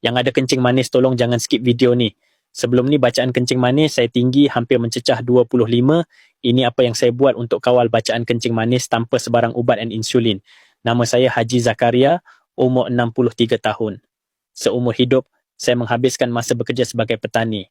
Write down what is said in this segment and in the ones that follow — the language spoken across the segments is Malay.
Yang ada kencing manis, tolong jangan skip video ni. Sebelum ni bacaan kencing manis saya tinggi hampir mencecah 25. Ini apa yang saya buat untuk kawal bacaan kencing manis tanpa sebarang ubat dan insulin. Nama saya Haji Zakaria, umur 63 tahun. Seumur hidup, saya menghabiskan masa bekerja sebagai petani.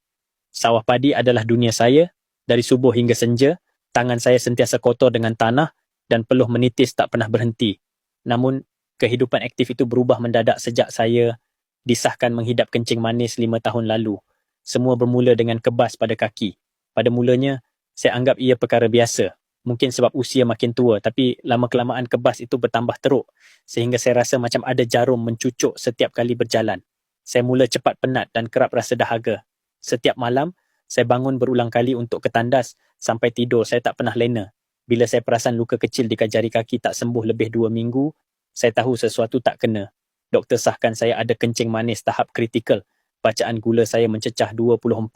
Sawah padi adalah dunia saya. Dari subuh hingga senja, tangan saya sentiasa kotor dengan tanah dan peluh menitis tak pernah berhenti. Namun, kehidupan aktif itu berubah mendadak sejak saya disahkan menghidap kencing manis 5 tahun lalu. Semua bermula dengan kebas pada kaki. Pada mulanya, saya anggap ia perkara biasa. Mungkin sebab usia makin tua, tapi lama-kelamaan kebas itu bertambah teruk sehingga saya rasa macam ada jarum mencucuk setiap kali berjalan. Saya mula cepat penat dan kerap rasa dahaga. Setiap malam, saya bangun berulang kali untuk ke tandas. Sampai tidur, saya tak pernah lena. Bila saya perasan luka kecil dekat jari kaki tak sembuh lebih 2 minggu, saya tahu sesuatu tak kena. Doktor sahkan saya ada kencing manis tahap kritikal. Bacaan gula saya mencecah 24.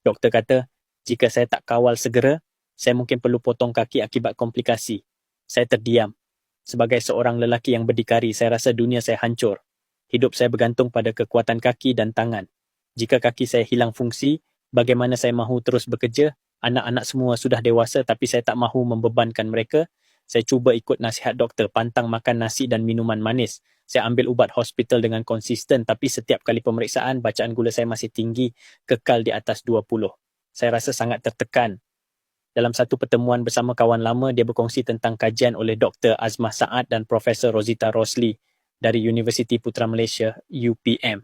Doktor kata, jika saya tak kawal segera, saya mungkin perlu potong kaki akibat komplikasi. Saya terdiam. Sebagai seorang lelaki yang berdikari, saya rasa dunia saya hancur. Hidup saya bergantung pada kekuatan kaki dan tangan. Jika kaki saya hilang fungsi, bagaimana saya mahu terus bekerja? Anak-anak semua sudah dewasa tapi saya tak mahu membebankan mereka. Saya cuba ikut nasihat doktor, pantang makan nasi dan minuman manis. Saya ambil ubat hospital dengan konsisten tapi setiap kali pemeriksaan, bacaan gula saya masih tinggi, kekal di atas 20. Saya rasa sangat tertekan. Dalam satu pertemuan bersama kawan lama, dia berkongsi tentang kajian oleh Dr. Azmah Saad dan Profesor Rosita Rosli dari Universiti Putra Malaysia, UPM.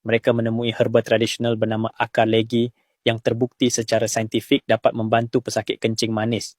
Mereka menemui herba tradisional bernama akar legi yang terbukti secara saintifik dapat membantu pesakit kencing manis.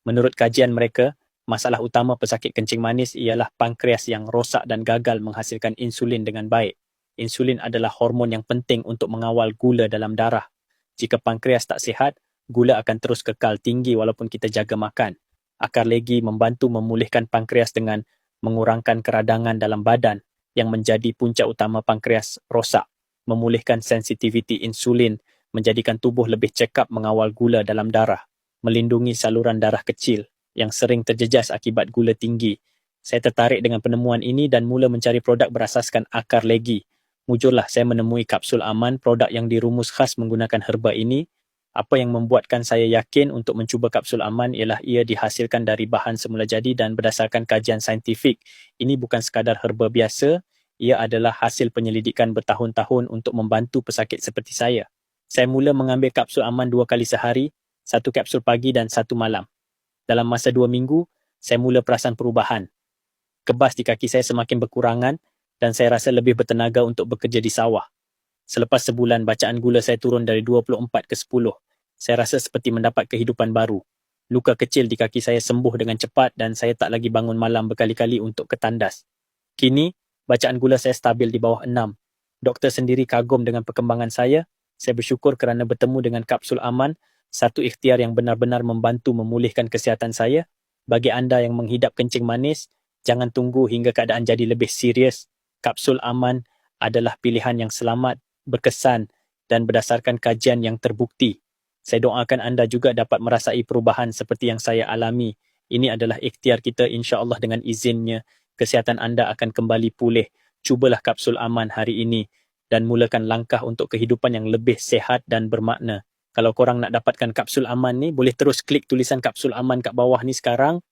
Menurut kajian mereka, masalah utama pesakit kencing manis ialah pankreas yang rosak dan gagal menghasilkan insulin dengan baik. Insulin adalah hormon yang penting untuk mengawal gula dalam darah. Jika pankreas tak sihat, gula akan terus kekal tinggi walaupun kita jaga makan. Akar legi membantu memulihkan pankreas dengan mengurangkan keradangan dalam badan yang menjadi punca utama pankreas rosak, memulihkan sensitiviti insulin, menjadikan tubuh lebih cekap mengawal gula dalam darah, melindungi saluran darah kecil yang sering terjejas akibat gula tinggi. Saya tertarik dengan penemuan ini dan mula mencari produk berasaskan akar legi. Mujurlah saya menemui kapsul aman, produk yang dirumus khas menggunakan herba ini. Apa yang membuatkan saya yakin untuk mencuba kapsul aman ialah ia dihasilkan dari bahan semula jadi dan berdasarkan kajian saintifik. Ini bukan sekadar herba biasa, ia adalah hasil penyelidikan bertahun-tahun untuk membantu pesakit seperti saya. Saya mula mengambil kapsul aman 2 kali sehari, 1 kapsul pagi dan 1 malam. Dalam masa 2 minggu, saya mula perasan perubahan. Kebas di kaki saya semakin berkurangan dan saya rasa lebih bertenaga untuk bekerja di sawah. Selepas sebulan, bacaan gula saya turun dari 24 ke 10. Saya rasa seperti mendapat kehidupan baru. Luka kecil di kaki saya sembuh dengan cepat dan saya tak lagi bangun malam berkali-kali untuk ke tandas. Kini, bacaan gula saya stabil di bawah 6. Doktor sendiri kagum dengan perkembangan saya. Saya bersyukur kerana bertemu dengan kapsul aman, satu ikhtiar yang benar-benar membantu memulihkan kesihatan saya. Bagi anda yang menghidap kencing manis, jangan tunggu hingga keadaan jadi lebih serius. Kapsul aman adalah pilihan yang selamat, berkesan dan berdasarkan kajian yang terbukti. Saya doakan anda juga dapat merasai perubahan seperti yang saya alami. Ini adalah ikhtiar kita, insya-Allah dengan izinnya, kesihatan anda akan kembali pulih. Cubalah kapsul aman hari ini dan mulakan langkah untuk kehidupan yang lebih sihat dan bermakna. Kalau korang nak dapatkan kapsul aman ni, boleh terus klik tulisan kapsul aman kat bawah ni sekarang.